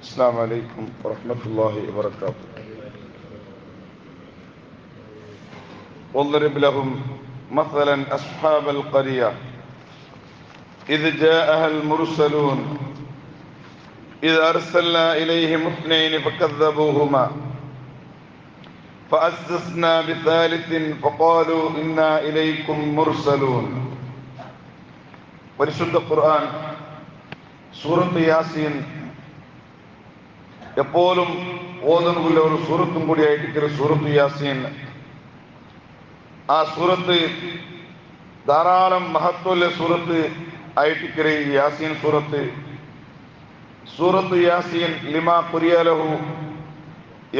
السلام عليكم ورحمة الله وبركاته. واضرب لهم مثلا أصحاب القرية إذ جاءها المرسلون إذ أرسلنا إليهم اثنين فكذبوهما فأززنا بثالث فقالوا إنا إليكم مرسلون. പരിശുദ്ധ ഖുർആൻ സൂറത്ത് യാസീൻ എപ്പോഴും ഓതുന്ന ഒരു സൂറത്തും കൂടിയായിട്ട് സൂറത്ത് യാസീൻ. ആ സൂറത്ത് ധാരാളം മഹത്വമുള്ള സൂറത്ത് ആയിട്ട് യാസീൻ സൂറത്ത്. സൂറത്ത് യാസീൻ ലിമാ ഖുരിയലഹു.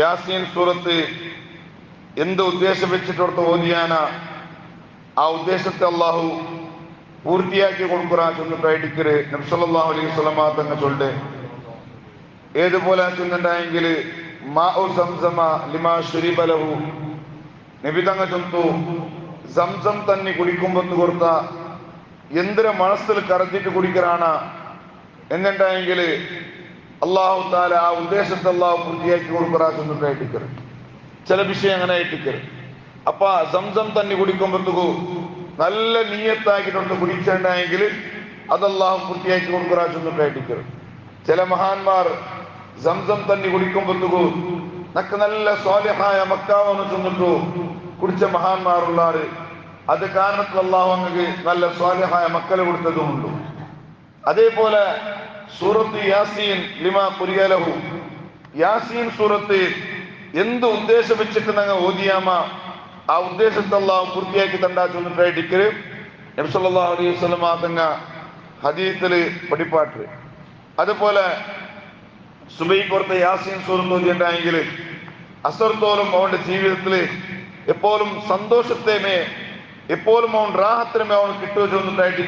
യാസീൻ സൂറത്ത് എന്ത് ഉദ്ദേശം വെച്ചിട്ടോടത്ത് ഓതിയാന ആ ഉദ്ദേശത്തെ അള്ളാഹു പൂർത്തിയാക്കി കൊടുക്കുറാൻ ചൊന്നിട്ടായിട്ട് നബി സല്ലല്ലാഹു അലൈഹി വസല്ലമ തങ്ങ ചൊല്ല് ഏതുപോലെ ചൊല്ലുണ്ടായെങ്കിൽ മാഉ സംസമ ലിമാ ശുരിബ ലഹു. നബി തങ്ങ ചൊല്ലുന്നു സംസം തന്നെ കുടിക്കുമ്പോൾ കൊടുത്ത എന്തിര മനസ്സിൽ കറന്നിട്ട് കുടിക്കറാണ് എന്നുണ്ടായെങ്കിൽ അള്ളാഹു താല ആ ഉദ്ദേശത്തെ അള്ളാഹു പൂർത്തിയാക്കി കൊടുക്കുറാൻ ചൊന്നിട്ടായിട്ട് ചില വിഷയം അങ്ങനെ ആയിട്ടിക്കറ്. അപ്പൊ സംസം തന്നെ കുടിക്കുമ്പോഴത്തേക്കു നല്ല നീയത്താക്കിയിട്ടുണ്ട് കുടിച്ചിട്ടുണ്ടെങ്കിൽ അതല്ലാഹു പൂർത്തിയാക്കി കൊടുക്കുറാൻ ചൊന്നിട്ടായിട്ടിക്കറ്. ചില മഹാന്മാർ സംസം തന്നെ കുടിക്കുമ്പോഴത്തേക്കു നക്ക് നല്ല സ്വാലിഹായ മക്കാവെന്ന് ചൊന്നിട്ടു കുടിച്ച മഹാന്മാരുള്ളാറ്. അത് കാരണത്തിൽ അള്ളാഹു അങ്ങക്ക് നല്ല സ്വാലിഹായ മക്കളെ കൊടുത്തതുമുണ്ട്. അതേപോലെ സൂറത്ത് യാസീൻ ലിമാ ഖുരിയലഹു. യാസീൻ സൂറത്ത് എന്ത് ഉദ്ദേശം വെച്ചിട്ട് ഞങ്ങൾ ഓതിയാമ ആ ഉദ്ദേശത്തെ അള്ളാഹു പൂർത്തിയാക്കി തണ്ടാ ചൊന്നിട്ടായിട്ട് നബി സല്ലല്ലാഹു അലൈഹി വസല്ലമ തങ്ങ ഹദീസില് പഠിപ്പാട്ട്. അതുപോലെ സുബൈക്കോർത്തെ യാസീൻ സൂറത്ത് ഓതിയിട്ടുണ്ടെങ്കിൽ അസർത്തോലും അവന്റെ ജീവിതത്തില് എപ്പോഴും സന്തോഷത്തേമേ എപ്പോഴും അവൻ റാഹത്തിനുമേ അവൻ കിട്ടുക ചൊന്നിട്ടായിട്ട്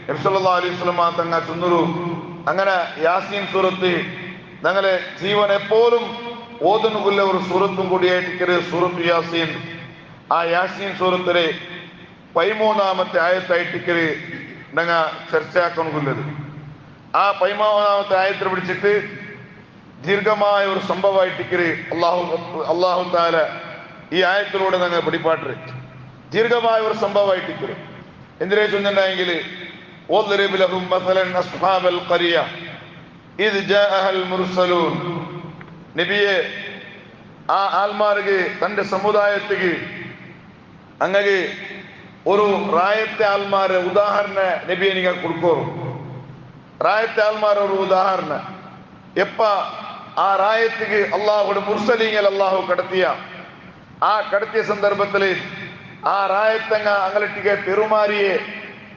നബി സല്ലല്ലാഹു അലൈഹി വസല്ലമ തങ്ങ ചൊന്നൊരു. അങ്ങനെ യാസീൻ സൂറത്ത് ഞങ്ങളെ ജീവൻ എപ്പോഴും ഓതുന്നുകൊള്ള ഒരു സൂറത്തും കൂടിയായിട്ട് സൂറത്ത് യാസീൻ. ആ യാസീൻ സൂറത്തിലെ 13ാമത്തെ ആയത്തായിട്ട് ഞങ്ങ ചർച്ചയാക്കൊണ്ടുള്ളത്. ആ 13ാമത്തെ ആയത്തിൽ പിടിച്ചിട്ട് ദീർഘമായ ഒരു സംഭവമായിട്ട് അള്ളാഹു താല ഈ ആയത്തിലൂടെ ഞങ്ങൾ പിടിപ്പാട്ട് ദീർഘമായ ഒരു സംഭവമായിട്ട് എന്തിനെ ചൊല്ലുന്നുണ്ടെങ്കിൽ واضرب لهم مثلا أصحاب القرية إذ جاءها المرسلون. നബിയെ ആ ആൽമാർക്ക് തന്റെ സമുദായത്തിക്ക് അങ്ങനെ ഒരു റായത്തെ ആൽമാരെ ഉദാഹരണ നബിയെ നിങ്ങൾ കൊടുക്കോ. റായത്തെ ആൽമാർ ഒരു ഉദാഹരണ എപ്പ ആ റായത്തിക്ക് അള്ളാഹുടെ മുർസലീങ്ങൾ അള്ളാഹു കടത്തിയ ആ കടത്തിയ സന്ദർഭത്തില് ആ റായത്തങ്ങ അങ്ങലട്ടിക്ക് പെരുമാറിയെ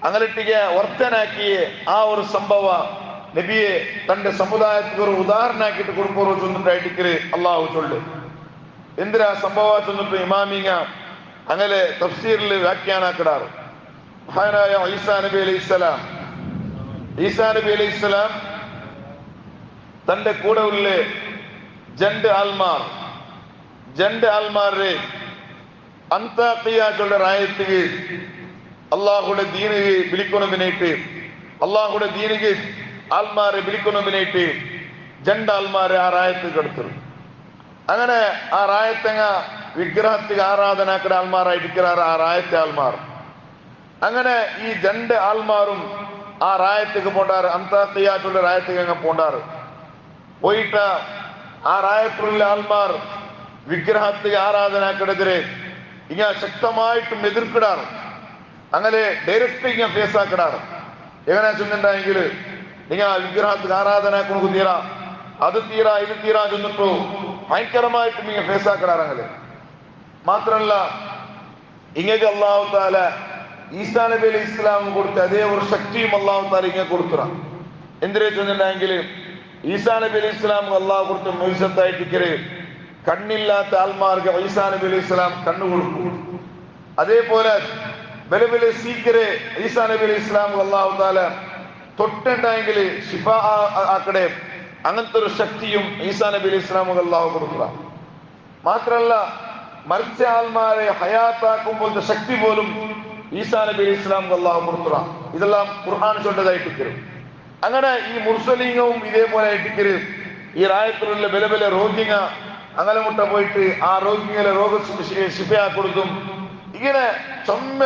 അങ്ങലട്ടിക്ക് വർത്തനാക്കിയെ ആ ഒരു സംഭവ നബിയെ തന്റെ സമുദായത്തിന് ഒരു ഉദാഹരണമാക്കിയിട്ട് കൊടുക്കോ ചൊന്നിട്ടായിട്ട് അള്ളാഹു ചൊല്ല്. എന്തിനാ സംഭവ ചൊന്നിട്ട് ഇമാമിങ്ങ അങ്ങനെ തഫ്സീറിൽ വ്യാഖ്യാനാക്കിടാറ്. മഹാനായ ഈസാ നബി അലൈഹിസ്സലാം തന്റെ കൂടെ ഉള്ള ജണ്ട് ആൽമാരെ അന്താഖിയ ചൊല്ല റായത്തിക്ക് അള്ളാഹുടെ ദീനിക്ക് വിളിക്കണമെന്നായിട്ട് അള്ളാഹുടെ ദീനിക്ക് ആൽമാരെ വിളിക്കണമെന്നായിട്ട് ജണ്ട് ആൽമാരെ ആ റായത്ത് കെടുത്തു. അങ്ങനെ ആ റായത്തങ്ങ വിഗ്രഹത്തിക്ക് ആരാധനാക്കിട ആൽമാരായിരിക്കാറ് ആ റായത്തെ ആൽമാർ. അങ്ങനെ ഈ ജണ്ട് ആൽമാരും ആ റായത്തിക്ക് പോണ്ടാറ്. അന്താഖിയാറ്റുള്ള റായത്തിക്ക് അങ്ങ് പോണ്ടാറ്. പോയിട്ട് ആ റായത്തിലുള്ള ആൽമാർ വിഗ്രഹത്തിക്ക് ആരാധനാക്കിടെതിരെ ഇങ്ങനെ ശക്തമായിട്ടും എതിർക്കിടാറ്. അങ്ങനെ ഡയറക്റ്റ് ഇങ്ങനെ ഫേസ് ആക്കിടാറ്. എങ്ങനെ ചെന്നിട്ടുണ്ടെങ്കിൽ നിങ്ങൾ വിഗ്രഹത്തിക്ക് ആരാധനാക്കുന്നു തീരാ അത് തീരാ ഇത് തീരാ ചെന്നിട്ടു ഭയങ്കരമായിട്ടും ഇങ്ങനെ ഫേസ് ആക്കിടാറ്. അങ്ങനെ മാത്രമല്ല ഇങ്ങക്ക് അള്ളാഹു താല ഈസാ നബി അലൈഹി ഇസ്ലാം കൊടുത്ത അതേ ഒരു ശക്തിയും അള്ളാഹു താല ഇങ്ങനെ കൊടുക്കുക. എന്തിനെ ചെന്നിട്ടുണ്ടെങ്കിൽ ഈസാ നബി അലൈഹി ഇസ്ലാം അള്ളാഹു കൊടുത്ത മൊയ്സത്തായിട്ട് കണ്ണില്ലാത്ത ആൽമാർക്ക് ഈസാ നബി അലൈഹി ഇസ്ലാം കണ്ണു കൊടുക്കും. അതേപോലെ ബല ബല സീക്കരെ ഈസാ നബി അലൈഹി ഇസ്ലാം അള്ളാഹു താല തൊട്ടുണ്ടെങ്കിൽ ശിഫ ആക്കടെ അങ്ങനത്തെ ഒരു ശക്തിയും ഈസാ നബി അലൈഹി ഇസ്ലാം അള്ളാഹു കൊടുക്കുക. മാത്രമല്ല മരിച്ച ആൽമാരെ ഹയാത്താക്കുമ്പോഴത്തെ ശക്തി പോലും ഈസാ നബി അലൈഹി ഇസ്ലാം അള്ളാഹു കൊടുക്കുക. ഇതെല്ലാം ഖുർആൻ ചൊല്ലതായിട്ട് അങ്ങനെ ഈ മുർസലീങ്ങവും ഇതേപോലെ ആയിട്ട് ഈ റായത്തിലുള്ള ബല ബല രോഗിങ്ങ അങ്ങനെ മുട്ട പോയിട്ട് ആ രോഗികളെ രോഗ ശിഫയാ കൊടുത്തും ഇങ്ങനെ ചൊമ്മ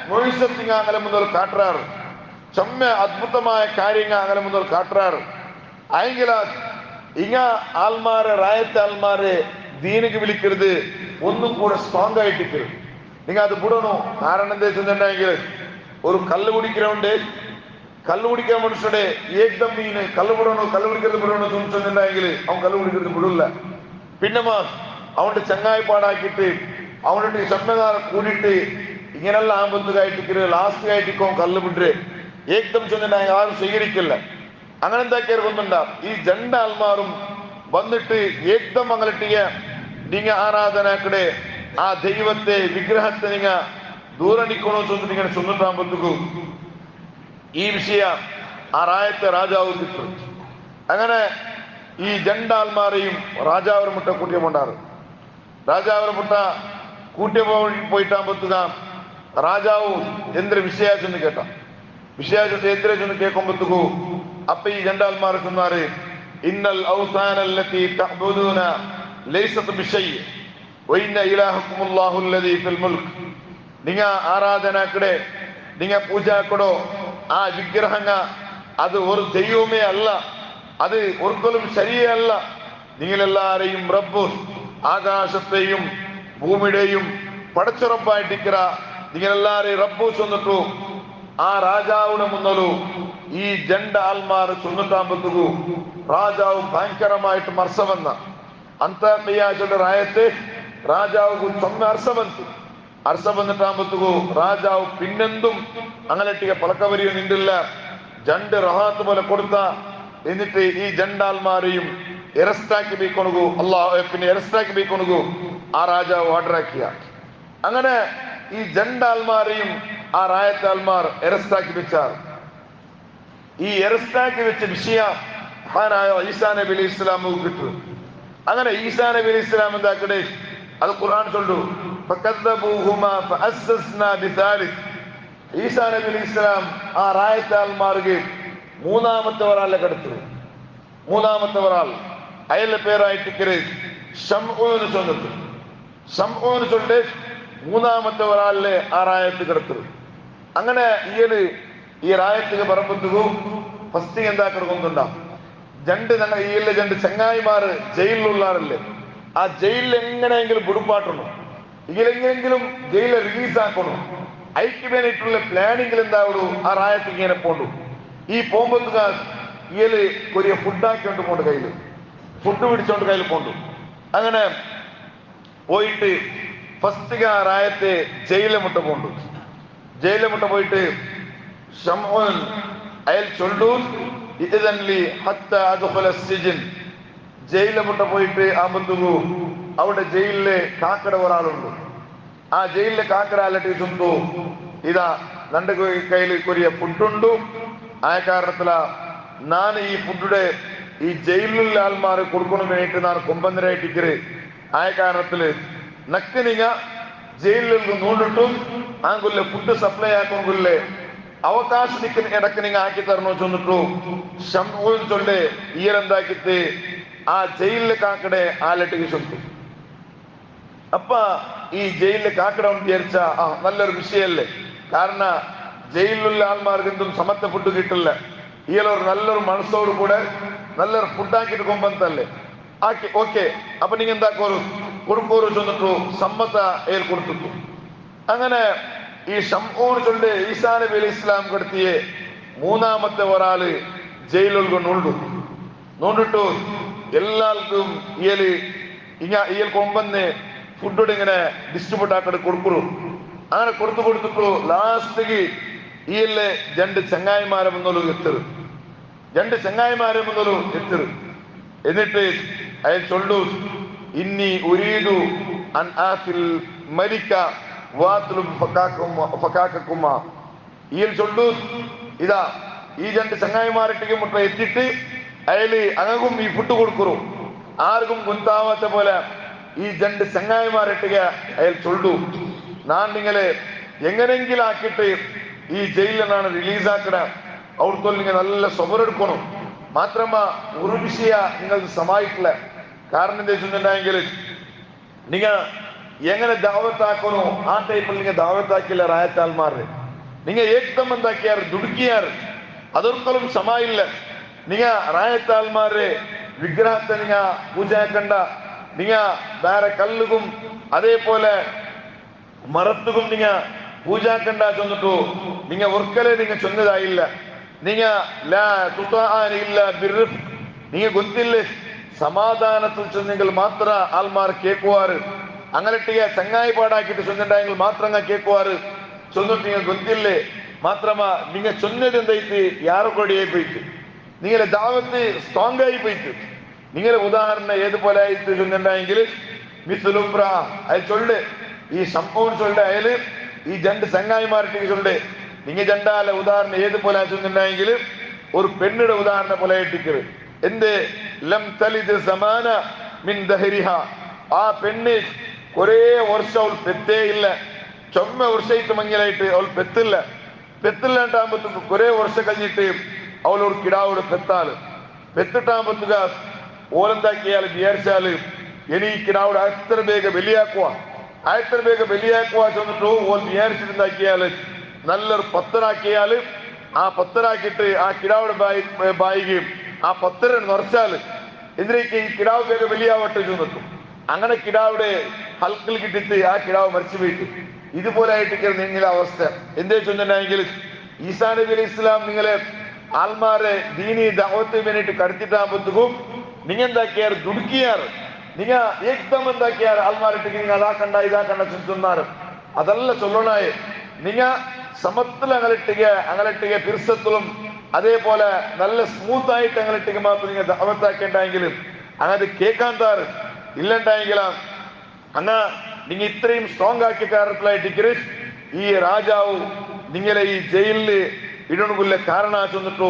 മൊഴിസത്തിങ്ങ അങ്ങനെ മുതൽ കാട്ടാറ് ചൊമ്മ അദ്ഭുതമായ കാര്യങ്ങൾ അങ്ങനെ മുതൽ കാട്ടാറ് ആയെങ്കില ഇങ്ങ ആൾമാരെ റായത്തെ ആൾമാരെ ദീനക്ക് വിളിക്കരുത് ഒന്നും കൂടെ സ്ട്രോങ് ആയിട്ടിക്കരുത് നിങ്ങൾ അത് വിടണോ കാരണം എന്താ വെച്ചിട്ടുണ്ടെങ്കിൽ ഒരു കല്ല് കുടിக்கிறവണ്ട് കല്ല് കുടിക്കാൻ മനുഷ്യരുടെ ഏകദം മീന് കല്ല് കുടിക്കരുത് വിടണോ ചോദിച്ചിട്ടുണ്ടെങ്കിൽ അവൻ കല്ല് കുടിക്കരുത് വിടില്ല പിന്നെ അവന്റെ ചങ്ങായിപ്പാടാക്കിയിട്ട് അവനുടെ ചെമ്മകാരം കൂടിയിട്ട് ഇങ്ങനെല്ലാം ആമ്പത്തുകായിട്ടിക്കരുത് ലാസ്റ്റ് ആയിട്ടിക്കോ കല്ല് വിട്ട് ഏകദം ചെന്നിട്ടുണ്ടെങ്കിൽ ആരും സ്വീകരിക്കില്ല അങ്ങനെ എന്താക്കിയാൽ കൊന്നുണ്ടാ ഈ രണ്ട് ആൾമാരും വന്നിട്ട് ഏകദം അങ്ങലട്ടിയ നിങ്ങ ആരാധനക്കടെ ആ ദൈവത്തെ വിഗ്രഹത്തെ നിങ്ങ ദൂരെ നിൽക്കണോ ചൊന്ന് നിങ്ങനെ ചൊന്നിട്ടാകുമ്പോഴത്തേക്കു ഈ വിഷയ ആ റായത്തെ രാജാവ് കിട്ടു അങ്ങനെ ഈ രണ്ടാൾമാരെയും രാജാവിനെ മുട്ട കൂട്ടിയ കൊണ്ടാറ് രാജാവിനെ മുട്ട കൂട്ടിയ പോയിട്ടാകുമ്പോഴത്തുക രാജാവ് എന്തൊരു വിഷയ ചെന്ന് കേട്ട വിഷയ എന്തിനെ ചെന്ന് കേൾക്കുമ്പോഴത്തേക്കു അപ്പൊ ഈ രണ്ടാൾമാരെ ചെന്നാറ് ഇന്നൽ ഔസാനല്ലത്തി തഅബുദൂന ലൈസത് ബിശൈഇ വഇന്ന ഇലാഹകുമുല്ലാഹു അല്ലദീ ഫിൽ മുൽക് നിങ്ങ ആരാധനക്കടെ നിങ്ങ പൂജാക്കടോ ആ വിഗ്രഹങ്ങ അത് ഒരു ദൈവമേ അല്ല അത് ഒരിക്കലും ശരിയല്ല നിങ്ങളെല്ലാരെയും റബ്ബ് ആകാശത്തെയും ഭൂമിയുടെയും പടച്ചുറപ്പായിട്ടിക്കറ നിങ്ങളെല്ലാരെയും റബ്ബു ചൊന്നിട്ടു ആ രാജാവിനെ മുന്നലു ഈ രണ്ട് ആൾമാർ ചൊന്നിട്ടാകുമ്പോഴത്തേക്കു രാജാവ് ഭയങ്കരമായിട്ട് മർസവന്ന അന്തർയാചയുടെ റായത്തെ രാജാവ് ചൊമ്മ അർസ വന്നിട്ടാകുമ്പോഴത്തേക്കു രാജാവ് പിന്നെന്തും അങ്ങനെട്ടിക പലക്കവരിയും നിന്നില്ല രണ്ട് റഹാത്ത് പോലെ കൊടുത്ത എന്നിട്ട് ഈ രണ്ടാൾമാരെയും എറസ്റ്റാക്കി പോയിക്കൊണുകു പിന്നെ എറസ്റ്റാക്കി പോയിക്കൊണുകു ആ രാജാവ് ഓർഡറാക്കിയ അങ്ങനെ ഈ രണ്ടാൾമാരെയും ആ റായത്തെ ആൾമാർ എറസ്റ്റാക്കി വെച്ചാർ ഈ എറസ്റ്റാക്കി വെച്ച വിഷയ മഹാനായ ഈസാ നബി അലൈഹി ഇസ്ലാമു കിട്ടും അങ്ങനെ ഈസാ നബി അലൈഹി ഇസ്ലാം എന്താക്കടെ അത് ഖുർആൻ ചൊല്ലു ഈസാ നബി അലൈഹി ഇസ്ലാം ആ റായത്തെ ആൾമാർക്ക് മൂന്നാമത്തെ ഒരാളെ കടത്തു മൂന്നാമത്തെ ഒരാൾ അയാളുടെ പേരായിട്ട് ശംഊന് ചൊന്നിട്ടു ശംഊന് ചൊല്ല് മൂന്നാമത്തെ ഒരാളിലെ ആ റായത്ത് കിടത്തു അങ്ങനെ ഈ റായത്തിന് പറമ്പത്തുകു ഫസ്റ്റ് എന്താ കിടക്കുന്നുണ്ടാവും രണ്ട് ചങ്ങായിമാര് ജയിലിലുള്ളാറല്ലേ ആ ജയിലിൽ എങ്ങനെയെങ്കിലും പിടിപ്പാട്ടണോ ഇതിലെങ്ങനെങ്കിലും ജയിലിൽ റിലീസ് ആക്കണോ അതിക്ക് വേണ്ടിയിട്ടുള്ള പ്ലാനിങ്ങിൽ എന്താവുള്ളൂ ആ റായത്ത് ഇങ്ങനെ പോണ്ടു ഈ പോകുമ്പോഴത്തുക ഇയാള് കൊറിയ ഫുഡാക്കിക്കൊണ്ട് പോണ്ട് കയ്യില് ഫുഡ് പിടിച്ചോണ്ട് കയ്യിൽ പോണ്ടു അങ്ങനെ പോയിട്ട് ഫസ്റ്റ് ആ റായത്തെ ജയിലിലെ മുട്ട പോണ്ടു ജയിലിലെ മുട്ട പോയിട്ട് ശംഊൻ അയാൾ ചൊല്ലു ജയിലിലെ മുട്ട പോയിട്ട് ആകുമ്പോഴത്തേക്കു അവിടെ ജയിലിലെ കാക്കട ഒരാളുണ്ട് ആ ജയിലിലെ കാക്കട അല്ലട്ടി ചൊന്തു ഇതാ നന്റെ കയ്യിൽ കൊറിയ ഫുഡുണ്ടു ആ കാരണത്തില ನಾನು ಈ ಫುಡ್ಡೆ ಈ ಜೈಲಿലുള്ള ആൾമാരെ കൊടുക്കണം വേണ്ടിയിട്ട് ನಾನು കൊമ്പന്തരായിട്ടിക്കറ് ആ കാരണത്തില് നക്ക് നിങ്ങ ജയിലിൽ നോണ്ടിട്ടും ആങ്കുല്ലേ ഫുഡ് സപ്ലൈ ആക്കുങ്കില്ലേ അവകാശം ഇടക്ക് നിങ്ങ ആക്കി തരണോ ചൊന്നിട്ടു ശംഊൻ ചൊല്ലെ ഈരെന്താക്കിത്ത് ആ ജയിലിലെ കാക്കടെ ആലട്ടിക്ക് ചൊല്ലും അപ്പ ഈ ജയിലിലെ കാക്കട വിചാരിച്ച നല്ലൊരു വിഷയല്ലേ കാരണം ജയിലിലുള്ള ആൾമാർക്ക് എന്തും സമത്തെ ഫുഡ് കിട്ടില്ല ഈയൊരു നല്ലൊരു മനസ്സോട് കൂടെ നല്ലൊരു ഫുഡാക്കിട്ട് കൊമ്പന്തല്ലേ ആക്കി ഓക്കെ അപ്പൊ നിങ്ങൾ എന്താക്കോരു കൊടുക്കോരു ചൊന്നിട്ടു സമ്മത ഏൽ കൊടുത്തു അങ്ങനെ ഈ ശംഊൻ ചൊല്ല് ഈസാ നബി അലൈഹി ഇസ്ലാം കടത്തിയെ മൂന്നാമത്തെ ഒരാള് ജയിലിൽ നോണ്ടിട്ടു എല്ലാവർക്കും ഇയൽ കൊമ്പന്ന് ഫുഡ് ഇങ്ങനെ ഡിസ്ട്രിബ്യൂട്ട് ആക്കി കൊടുക്കുള്ളൂ അങ്ങനെ കൊടുത്തിട്ടു ലാസ്റ്റ് ഈയല്ലേ രണ്ട് ചങ്ങായിമാരെ മുന്നോട്ട് എത്തരു എന്നിട്ട് അയാൾ ചൊല്ലു ഇന്നി ഉരീദു അൻ ആഫിൽ മലിക വാത്ലുബ് ഫകാക്കകുമ ഈയൽ ചൊല്ലു ഇതാ ഈ രണ്ട് ചങ്ങായിമാരട്ടിക്ക് മുട്ട എത്തിയിട്ട് അയാള് അങ്ങും ഈ ഫുഡ് കൊടുക്കുറു ആർക്കും ഗുന്താവാത്ത പോലെ ഈ രണ്ട് ചങ്ങായിമാരട്ടിക അയാൾ ചൊല്ലു ഞാൻ നിങ്ങളെ എങ്ങനെങ്കിലും ആക്കിയിട്ട് ഈ ജയിലിൽ നിന്നാണ് റിലീസാക്കണ അവിടുത്തെ നിങ്ങൾ നല്ല സ്വബരെടുക്കണം മാത്രമാ ഒരു വിഷയ നിങ്ങൾക്ക് സമായിട്ടില്ല. കാരണം എന്താ വെച്ചിട്ടുണ്ടെങ്കിൽ നിങ്ങൾ എങ്ങനെ ദാവത്താക്കണോ ആ ടൈപ്പിൽ നിങ്ങൾ ദാവത്താക്കില്ല. റായത്താൽമാരെ നിങ്ങൾ ഏകദം എന്താക്കിയാർ ദുടുക്കിയാർ അതൊരിക്കലും സമായില്ല. നിങ്ങൾ റായത്താൽമാരെ വിഗ്രഹത്തെ നിങ്ങൾ പൂജാക്കണ്ട. നിങ്ങൾ വേറെ കല്ലുകും അതേപോലെ മറത്തുകും നിങ്ങൾ പൂജാക്കണ്ട ചൊന്നിട്ടു നിങ്ങൾ ഒരിക്കലേ നിങ്ങൾ ചൊന്നതായില്ല. നിങ്ങൾ നിങ്ങൾ ಗೊತ್ತಿല്ലേ സമാധാനത്തിൽ ചൊന്നെങ്കിൽ മാത്ര ആൾമാർ കേൾക്കുവാറ്. അങ്ങനെട്ടിയ ചങ്ങായി പാടാക്കിട്ട് ചൊന്നിട്ടുണ്ടെങ്കിൽ മാത്രം കേൾക്കുവാറ്. ചൊന്നിട്ട് നിങ്ങൾ ಗೊತ್ತಿല്ലേ മാത്രമാ നിങ്ങൾ ചൊന്നത് എന്തായിട്ട് യാരോ കൊടിയായി പോയിട്ട് നിങ്ങളെ ദാവത്ത് സ്ട്രോങ് ആയി പോയിട്ട് നിങ്ങളെ ഉദാഹരണം ഏതുപോലെ ആയിട്ട് ചൊന്നിട്ടുണ്ടെങ്കിൽ മിസ്ലുംബ്ര അത് ചൊല്ല് ഈ സംഭവം ചൊല്ല് അയാല് ഈ രണ്ട് ചങ്ങായിമാരുടെ ചൊല്ല് നിങ്ങൾ ജണ്ടാല ഉദാഹരണം ഏതുപോലെ ചൊന്നിട്ടുണ്ടെങ്കിൽ ഒരു പെണ്ണിയുടെ ഉദാഹരണം പോലെ ആയിട്ടിക്കറ്. എന്ത് ലം തലിദ് സമാന മിൻ ദഹരിഹ ആ പെണ്ണ് കുറേ വർഷം അവൾ പെത്തേ ഇല്ല. ചൊമ്മ വർഷമായിട്ട് മങ്ങിലായിട്ട് അവൾ പെത്തില്ലാണ്ടാകുമ്പോ കുറേ വർഷം കഴിഞ്ഞിട്ട് അവൾ ഒരു കിടാവോട് പെത്തിട്ടാകുമ്പോത്തുക ഓലെന്താക്കിയാൽ വിചാരിച്ചാല് ഇനി ഈ കിടാവോട് അത്ര വേഗം ബലിയാക്കുക ചെന്നിട്ടു ഓൽ വിചാരിച്ചിട്ടുണ്ടാക്കിയാല് നല്ലൊരു പത്തരാക്കിയാല് ആ പത്തരാക്കിയിട്ട് ആ കിടാവോട് ബായികയും ആ പത്തര നിറച്ചാല് എന്തിനേക്ക് ഈ കിടാവ് വേഗം ബലിയാവട്ടെ ചെന്നിട്ടു അങ്ങനെ കിടാവിടെ ഹൽക്കിൽ കിട്ടിട്ട് ആ കിടാവ് മരിച്ചു പോയിട്ട് ഇതുപോലെ ആയിട്ട് നിങ്ങളെ അവസ്ഥ എന്തേ ചൊന്നിട്ടുണ്ടെങ്കിൽ ഈസാ നബി അലൈഹി ഇസ്ലാം നിങ്ങളെ ആൾമാരെ ദീനി ദഅവത്തിന് വേണ്ടിയിട്ട് കടത്തിട്ടാകുമ്പോഴത്തേക്കും നിങ്ങൾ എന്താക്കിയാർ ദുടുക്കിയാർ. നിങ്ങൾ ഏകദം എന്താക്കിയാർ ആൾമാരിട്ട് നിങ്ങൾ അതാക്കണ്ട ഇതാക്കണ്ട ചൊന്നാറ് അതല്ല ചൊല്ലണായേ. നിങ്ങൾ സമത്തിൽ അങ്ങളിട്ടിക പിർസത്തിലും അതേപോലെ നല്ല സ്മൂത്ത് ആയിട്ട് അങ്ങളിട്ടിക മാത്രം നിങ്ങൾ ദഅവത്താക്കേണ്ടെങ്കിലും അങ്ങനെ കേൾക്കാൻ താറ് ഇല്ലണ്ടായെങ്കിലാ അങ്ങ നിങ്ങൾ ഇത്രയും സ്ട്രോങ് ആക്കിയ കാരണത്തിലായിട്ട് ഈ രാജാവ് നിങ്ങളെ ഈ ജയിലില് ഇടണുള്ള കാരണ ചൊന്നിട്ടു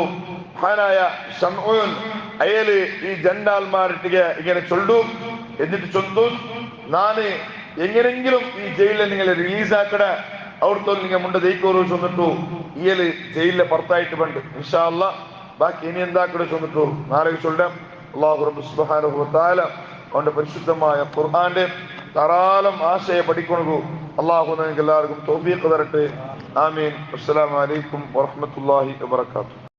മഹാനായ ശംഊൻ അയാള് ഈ ജണ്ടാൽമാരിട്ടിക ഇങ്ങനെ ചൊല്ലു എന്നിട്ട് ചൊന്നു നാന് എങ്ങനെങ്കിലും ഈ ജയിലിൽ നിങ്ങളെ റിലീസാക്കട അവിടുത്തെ നിങ്ങൾ മുണ്ട ദയിക്കോറു ചൊന്നിട്ടു ഇയാള് ജയിലിലെ പുറത്തായിട്ട് പണ്ട് ഇൻഷാ അല്ലാ ബാക്കി ഇനി എന്താക്കട ചൊന്നിട്ടു നാളെ ചൊല്ലാം. അല്ലാഹു റബ്ബ് സുബ്ഹാനഹു വ തആല അവന്റെ പരിശുദ്ധമായ ഖുർആന്റെ ധാരാളം ആശയ പഠിക്കണു. അള്ളാഹു നിങ്ങൾക്ക് എല്ലാവർക്കും തൗഫീഖ് തരട്ടെ. ആമീൻ. അസ്സലാമു അലൈക്കും വറഹ്മത്തുള്ളാഹി വബറകാതുഹു.